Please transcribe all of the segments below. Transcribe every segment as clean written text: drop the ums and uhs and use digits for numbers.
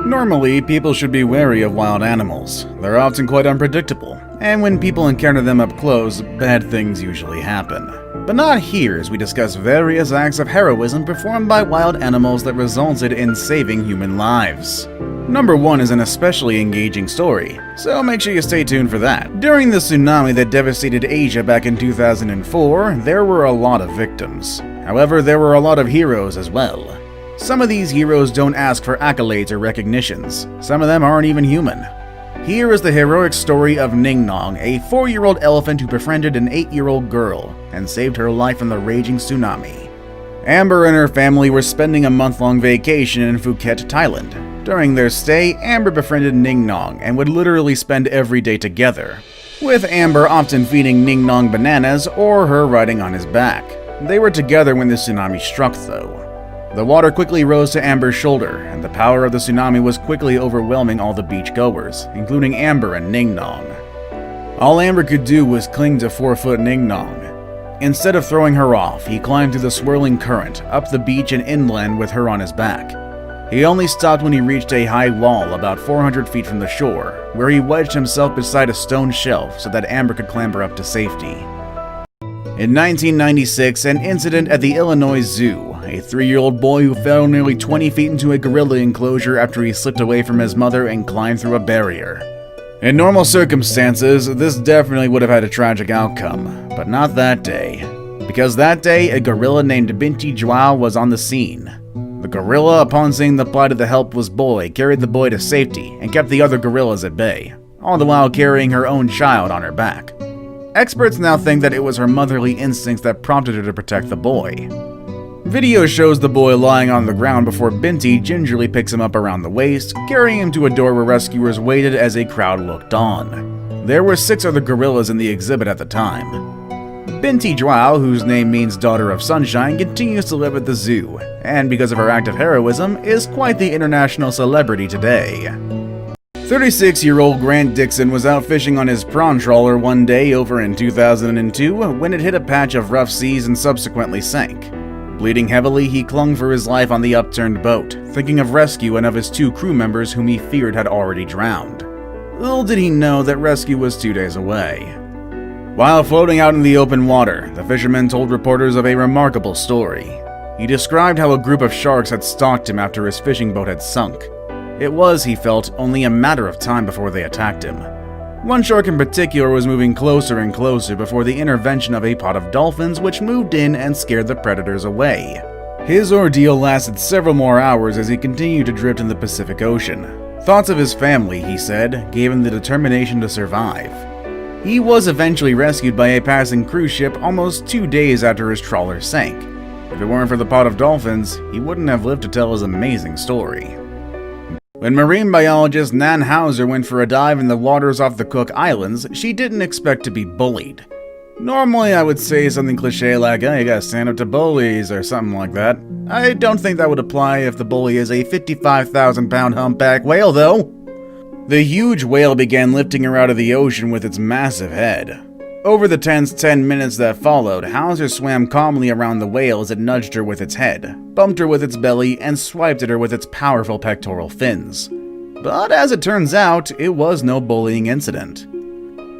Normally, people should be wary of wild animals. They're often quite unpredictable, and when people encounter them up close, bad things usually happen. But not here, as we discuss various acts of heroism performed by wild animals that resulted in saving human lives. Number 1 is an especially engaging story, so make sure you stay tuned for that. During the tsunami that devastated Asia back in 2004, there were a lot of victims. However, there were a lot of heroes as well. Some of these heroes don't ask for accolades or recognitions. Some of them aren't even human. Here is the heroic story of Ning Nong, a 4-year-old elephant who befriended an 8-year-old girl and saved her life from the raging tsunami. Amber and her family were spending a month-long vacation in Phuket, Thailand. During their stay, Amber befriended Ning Nong and would literally spend every day together, with Amber often feeding Ning Nong bananas or her riding on his back. They were together when the tsunami struck, though. The water quickly rose to Amber's shoulder, and the power of the tsunami was quickly overwhelming all the beachgoers, including Amber and Ning Nong. All Amber could do was cling to 4-foot Ning Nong. Instead of throwing her off, he climbed through the swirling current, up the beach and inland with her on his back. He only stopped when he reached a high wall about 400 feet from the shore, where he wedged himself beside a stone shelf so that Amber could clamber up to safety. In 1996, an incident at the Illinois Zoo. A 3-year-old boy who fell nearly 20 feet into a gorilla enclosure after he slipped away from his mother and climbed through a barrier. In normal circumstances, this definitely would have had a tragic outcome, but not that day. Because that day, a gorilla named Binti Joao was on the scene. The gorilla, upon seeing the plight of the helpless boy, carried the boy to safety and kept the other gorillas at bay, all the while carrying her own child on her back. Experts now think that it was her motherly instincts that prompted her to protect the boy. Video shows the boy lying on the ground before Binti gingerly picks him up around the waist, carrying him to a door where rescuers waited as a crowd looked on. There were 6 other gorillas in the exhibit at the time. Binti Joao, whose name means Daughter of Sunshine, continues to live at the zoo, and because of her act of heroism, is quite the international celebrity today. 36-year-old Grant Dixon was out fishing on his prawn trawler one day over in 2002 when it hit a patch of rough seas and subsequently sank. Bleeding heavily, he clung for his life on the upturned boat, thinking of rescue and of his 2 crew members whom he feared had already drowned. Little did he know that rescue was 2 days away. While floating out in the open water, the fisherman told reporters of a remarkable story. He described how a group of sharks had stalked him after his fishing boat had sunk. It was, he felt, only a matter of time before they attacked him. One shark in particular was moving closer and closer before the intervention of a pod of dolphins which moved in and scared the predators away. His ordeal lasted several more hours as he continued to drift in the Pacific Ocean. Thoughts of his family, he said, gave him the determination to survive. He was eventually rescued by a passing cruise ship almost 2 days after his trawler sank. If it weren't for the pod of dolphins, he wouldn't have lived to tell his amazing story. When marine biologist Nan Hauser went for a dive in the waters off the Cook Islands, she didn't expect to be bullied. Normally I would say something cliche like, oh, you gotta stand up to bullies or something like that. I don't think that would apply if the bully is a 55,000-pound humpback whale, though. The huge whale began lifting her out of the ocean with its massive head. Over the tense 10 minutes that followed, Hauser swam calmly around the whale as it nudged her with its head, bumped her with its belly, and swiped at her with its powerful pectoral fins. But as it turns out, it was no bullying incident.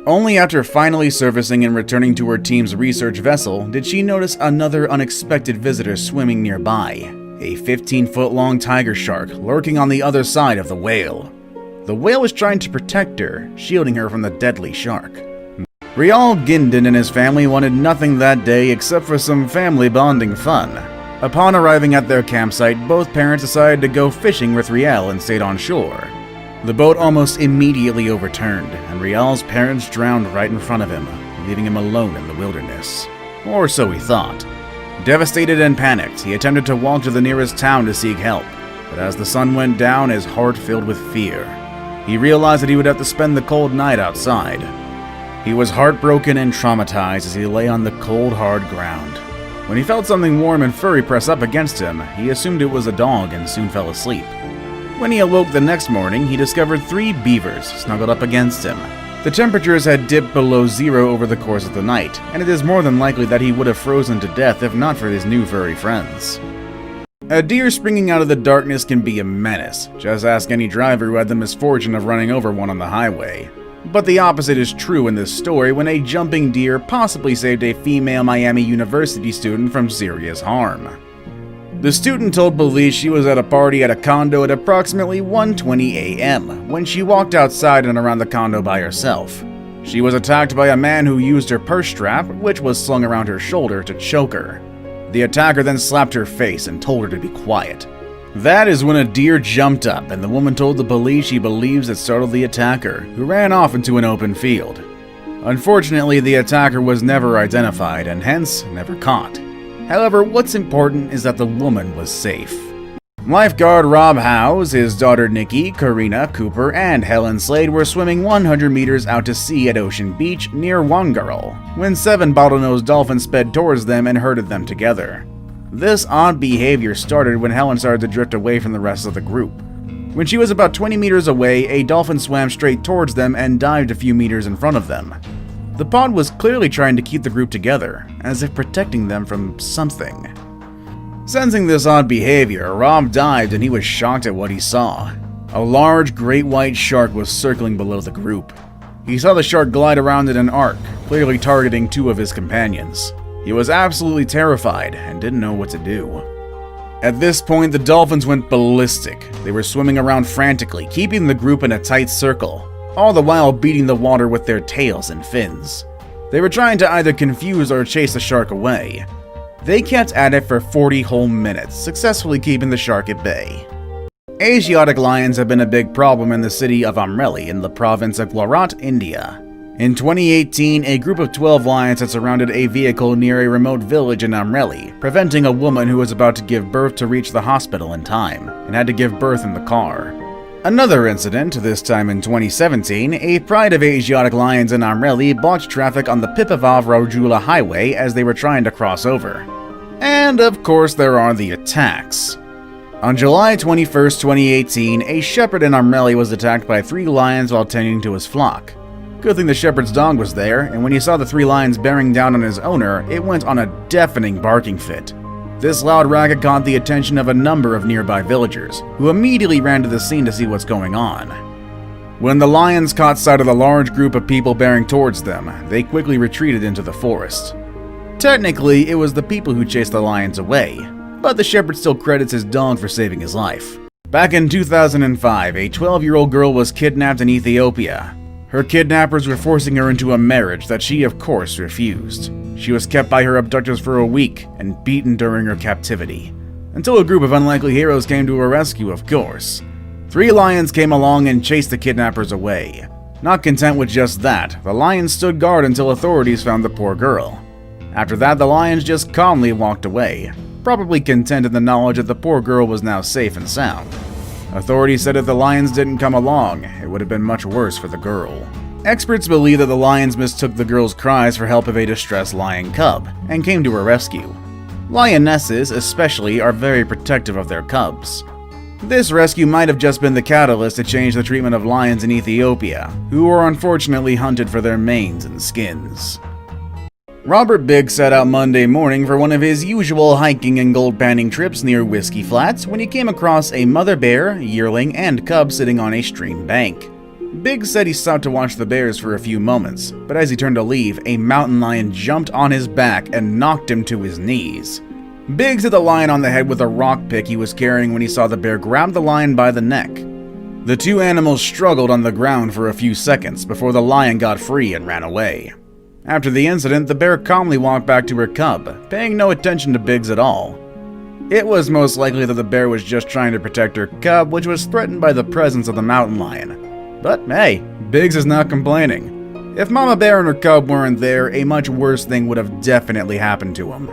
Only after finally surfacing and returning to her team's research vessel did she notice another unexpected visitor swimming nearby, a 15-foot-long tiger shark lurking on the other side of the whale. The whale was trying to protect her, shielding her from the deadly shark. Rial Gindin and his family wanted nothing that day except for some family bonding fun. Upon arriving at their campsite, both parents decided to go fishing with Rial and stayed on shore. The boat almost immediately overturned, and Rial's parents drowned right in front of him, leaving him alone in the wilderness. Or so he thought. Devastated and panicked, he attempted to walk to the nearest town to seek help, but as the sun went down, his heart filled with fear. He realized that he would have to spend the cold night outside. He was heartbroken and traumatized as he lay on the cold, hard ground. When he felt something warm and furry press up against him, he assumed it was a dog and soon fell asleep. When he awoke the next morning, he discovered 3 beavers snuggled up against him. The temperatures had dipped below 0 over the course of the night, and it is more than likely that he would have frozen to death if not for his new furry friends. A deer springing out of the darkness can be a menace. Just ask any driver who had the misfortune of running over one on the highway. But the opposite is true in this story when a jumping deer possibly saved a female Miami University student from serious harm. The student told police she was at a party at a condo at approximately 1:20 a.m. when she walked outside and around the condo by herself. She was attacked by a man who used her purse strap, which was slung around her shoulder, to choke her. The attacker then slapped her face and told her to be quiet. That is when a deer jumped up, and the woman told the police she believes it startled the attacker, who ran off into an open field. Unfortunately, the attacker was never identified and hence never caught. However, what's important is that the woman was safe. Lifeguard Rob Howes, his daughter Nikki, Karina, Cooper, and Helen Slade were swimming 100 meters out to sea at Ocean Beach near Wongarl when 7 bottlenose dolphins sped towards them and herded them together. This odd behavior started when Helen started to drift away from the rest of the group. When she was about 20 meters away, a dolphin swam straight towards them and dived a few meters in front of them. The pod was clearly trying to keep the group together, as if protecting them from something. Sensing this odd behavior, Rob dived and he was shocked at what he saw. A large great white shark was circling below the group. He saw the shark glide around in an arc, clearly targeting 2 of his companions. He was absolutely terrified and didn't know what to do. At this point, the dolphins went ballistic. They were swimming around frantically, keeping the group in a tight circle, all the while beating the water with their tails and fins. They were trying to either confuse or chase the shark away. They kept at it for 40 whole minutes, successfully keeping the shark at bay. Asiatic lions have been a big problem in the city of Amreli in the province of Gujarat, India. In 2018, a group of 12 lions had surrounded a vehicle near a remote village in Amreli, preventing a woman who was about to give birth to reach the hospital in time, and had to give birth in the car. Another incident, this time in 2017, a pride of Asiatic lions in Amreli blocked traffic on the Pipavav-Rajula highway as they were trying to cross over. And of course there are the attacks. On July 21, 2018, a shepherd in Amreli was attacked by 3 lions while tending to his flock. Good thing the shepherd's dog was there, and when he saw the 3 lions bearing down on his owner, it went on a deafening barking fit. This loud racket caught the attention of a number of nearby villagers, who immediately ran to the scene to see what's going on. When the lions caught sight of the large group of people bearing towards them, they quickly retreated into the forest. Technically, it was the people who chased the lions away, but the shepherd still credits his dog for saving his life. Back in 2005, a 12-year-old girl was kidnapped in Ethiopia. Her kidnappers were forcing her into a marriage that she, of course, refused. She was kept by her abductors for a week and beaten during her captivity, until a group of unlikely heroes came to her rescue, of course. 3 lions came along and chased the kidnappers away. Not content with just that, the lions stood guard until authorities found the poor girl. After that, the lions just calmly walked away, probably content in the knowledge that the poor girl was now safe and sound. Authorities said if the lions didn't come along, it would have been much worse for the girl. Experts believe that the lions mistook the girl's cries for help of a distressed lion cub, and came to her rescue. Lionesses, especially, are very protective of their cubs. This rescue might have just been the catalyst to change the treatment of lions in Ethiopia, who are unfortunately hunted for their manes and skins. Robert Biggs set out Monday morning for one of his usual hiking and gold panning trips near Whiskey Flats when he came across a mother bear, yearling, and cub sitting on a stream bank. Biggs said he stopped to watch the bears for a few moments, but as he turned to leave, a mountain lion jumped on his back and knocked him to his knees. Biggs hit the lion on the head with a rock pick he was carrying when he saw the bear grab the lion by the neck. The 2 animals struggled on the ground for a few seconds before the lion got free and ran away. After the incident, the bear calmly walked back to her cub, paying no attention to Biggs at all. It was most likely that the bear was just trying to protect her cub, which was threatened by the presence of the mountain lion. But hey, Biggs is not complaining. If Mama Bear and her cub weren't there, a much worse thing would have definitely happened to him.